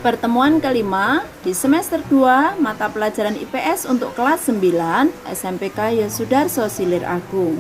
Pertemuan kelima di semester 2 mata pelajaran IPS untuk kelas 9 SMPK Yosudarso Silir Agung.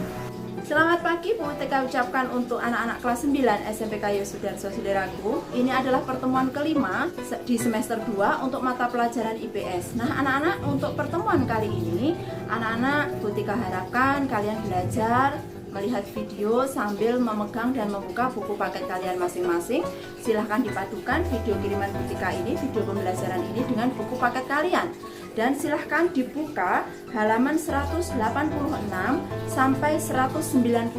Selamat pagi Bu TK ucapkan untuk anak-anak kelas 9 SMPK Yosudarso Silir Agung. Ini adalah pertemuan kelima di semester 2 untuk mata pelajaran IPS. Nah anak-anak, untuk pertemuan kali ini anak-anak Bu TK harapkan kalian belajar melihat video sambil memegang dan membuka buku paket kalian masing-masing. Silahkan dipadukan video kiriman Butika ini, video pembelajaran ini dengan buku paket kalian. Dan silahkan dibuka halaman 186 sampai 191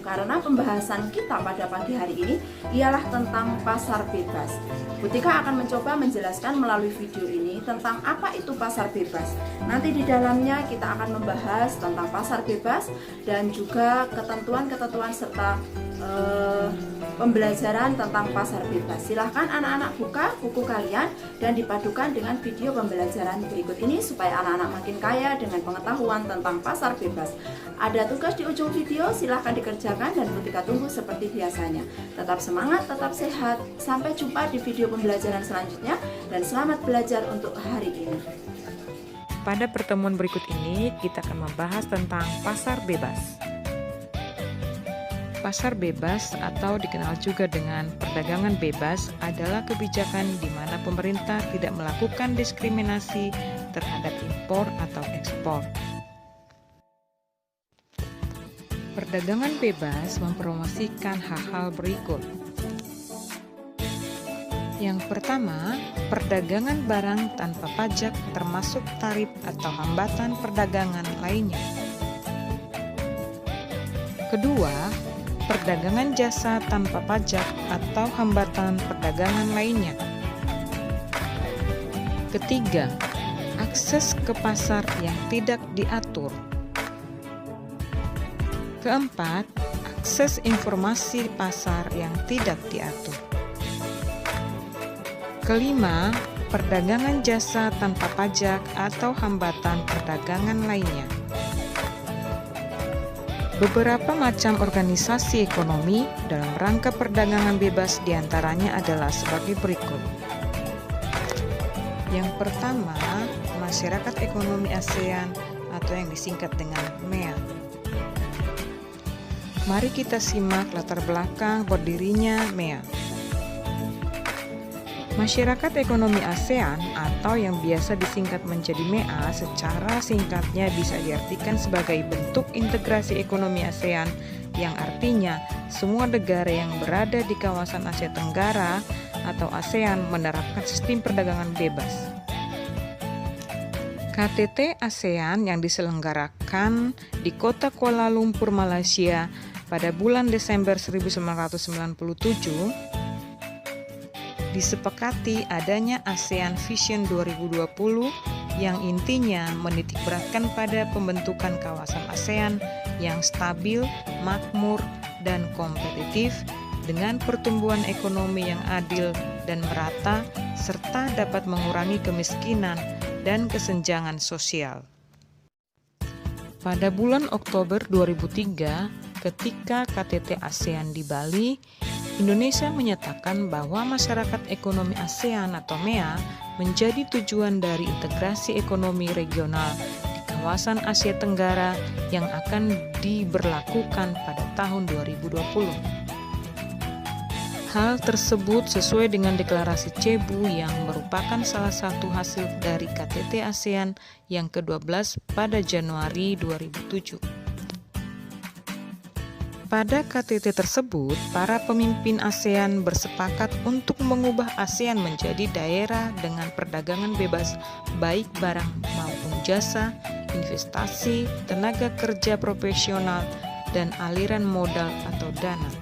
karena pembahasan kita pada pagi hari ini ialah tentang pasar bebas. Butika akan mencoba menjelaskan melalui video ini tentang apa itu pasar bebas. Nanti di dalamnya kita akan membahas tentang pasar bebas dan juga ketentuan-ketentuan serta pembelajaran tentang pasar bebas. Silahkan anak-anak buka buku kalian dan dipadukan dengan video pembelajaran berikut ini supaya anak-anak makin kaya dengan pengetahuan tentang pasar bebas. Ada tugas di ujung video, silahkan dikerjakan dan Butika tunggu seperti biasanya. Tetap semangat, tetap sehat. Sampai jumpa di video pembelajaran selanjutnya dan selamat belajar untuk hari ini. Pada pertemuan berikut ini kita akan membahas tentang pasar bebas. Pasar bebas atau dikenal juga dengan perdagangan bebas adalah kebijakan di mana pemerintah tidak melakukan diskriminasi terhadap impor atau ekspor. Perdagangan bebas mempromosikan hal-hal berikut. Yang pertama, perdagangan barang tanpa pajak termasuk tarif atau hambatan perdagangan lainnya. Kedua, perdagangan jasa tanpa pajak atau hambatan perdagangan lainnya. Ketiga, akses ke pasar yang tidak diatur. Keempat, akses informasi pasar yang tidak diatur. Kelima, perdagangan jasa tanpa pajak atau hambatan perdagangan lainnya. Beberapa macam organisasi ekonomi dalam rangka perdagangan bebas diantaranya adalah sebagai berikut. Yang pertama, Masyarakat Ekonomi ASEAN atau yang disingkat dengan MEA. Mari kita simak latar belakang berdirinya MEA. Masyarakat Ekonomi ASEAN atau yang biasa disingkat menjadi MEA secara singkatnya bisa diartikan sebagai bentuk integrasi ekonomi ASEAN yang artinya semua negara yang berada di kawasan Asia Tenggara atau ASEAN menerapkan sistem perdagangan bebas. KTT ASEAN yang diselenggarakan di kota Kuala Lumpur, Malaysia pada bulan Desember 1997 disepakati adanya ASEAN Vision 2020 yang intinya menitikberatkan pada pembentukan kawasan ASEAN yang stabil, makmur, dan kompetitif dengan pertumbuhan ekonomi yang adil dan merata serta dapat mengurangi kemiskinan dan kesenjangan sosial. Pada bulan Oktober 2003, ketika KTT ASEAN di Bali, Indonesia menyatakan bahwa masyarakat ekonomi ASEAN atau MEA menjadi tujuan dari integrasi ekonomi regional di kawasan Asia Tenggara yang akan diberlakukan pada tahun 2020. Hal tersebut sesuai dengan deklarasi Cebu yang merupakan salah satu hasil dari KTT ASEAN yang ke-12 pada Januari 2007. Pada KTT tersebut, para pemimpin ASEAN bersepakat untuk mengubah ASEAN menjadi daerah dengan perdagangan bebas baik barang maupun jasa, investasi, tenaga kerja profesional, dan aliran modal atau dana.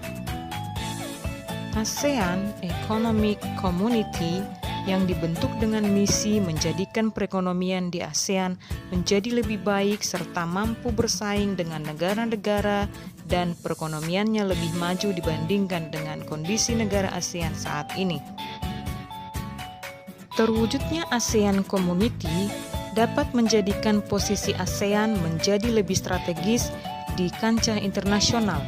ASEAN Economic Community yang dibentuk dengan misi menjadikan perekonomian di ASEAN menjadi lebih baik serta mampu bersaing dengan negara-negara dan perekonomiannya lebih maju dibandingkan dengan kondisi negara ASEAN saat ini. Terwujudnya ASEAN Community dapat menjadikan posisi ASEAN menjadi lebih strategis di kancah internasional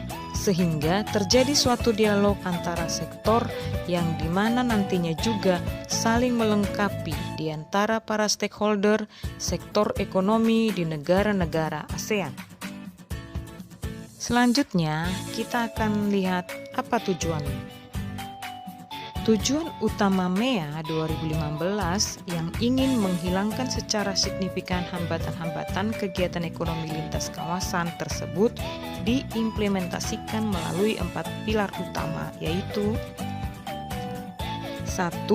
sehingga terjadi suatu dialog antara sektor yang dimana nantinya juga saling melengkapi di antara para stakeholder sektor ekonomi di negara-negara ASEAN. Selanjutnya, kita akan lihat apa tujuannya. Tujuan utama MEA 2015 yang ingin menghilangkan secara signifikan hambatan-hambatan kegiatan ekonomi lintas kawasan tersebut diimplementasikan melalui 4 pilar utama, yaitu 1.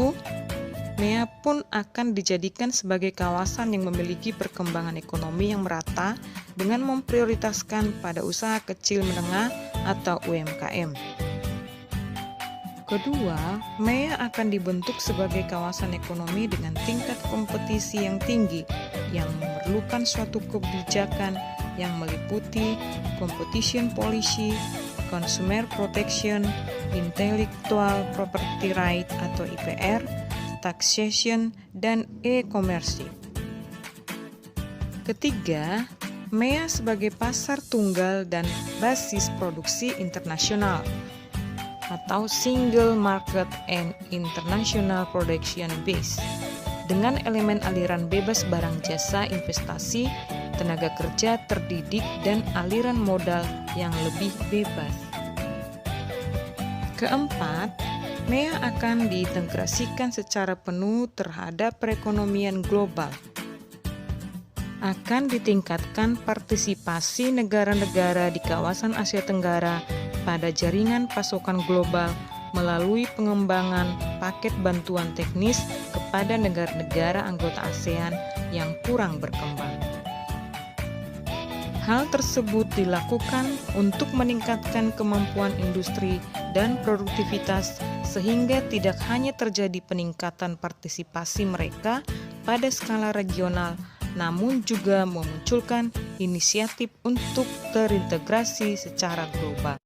MEA pun akan dijadikan sebagai kawasan yang memiliki perkembangan ekonomi yang merata dengan memprioritaskan pada usaha kecil menengah atau UMKM. Kedua, MEA akan dibentuk sebagai kawasan ekonomi dengan tingkat kompetisi yang tinggi yang memerlukan suatu kebijakan yang meliputi competition policy, consumer protection, intellectual property right atau IPR, taxation, dan e-commerce. Ketiga, MEA sebagai pasar tunggal dan basis produksi internasional atau Single Market and International Production Base dengan elemen aliran bebas barang jasa investasi, tenaga kerja terdidik, dan aliran modal yang lebih bebas. Keempat, MEA akan diintegrasikan secara penuh terhadap perekonomian global. Akan ditingkatkan partisipasi negara-negara di kawasan Asia Tenggara pada jaringan pasokan global melalui pengembangan paket bantuan teknis kepada negara-negara anggota ASEAN yang kurang berkembang. Hal tersebut dilakukan untuk meningkatkan kemampuan industri dan produktivitas sehingga tidak hanya terjadi peningkatan partisipasi mereka pada skala regional, namun juga memunculkan inisiatif untuk terintegrasi secara global.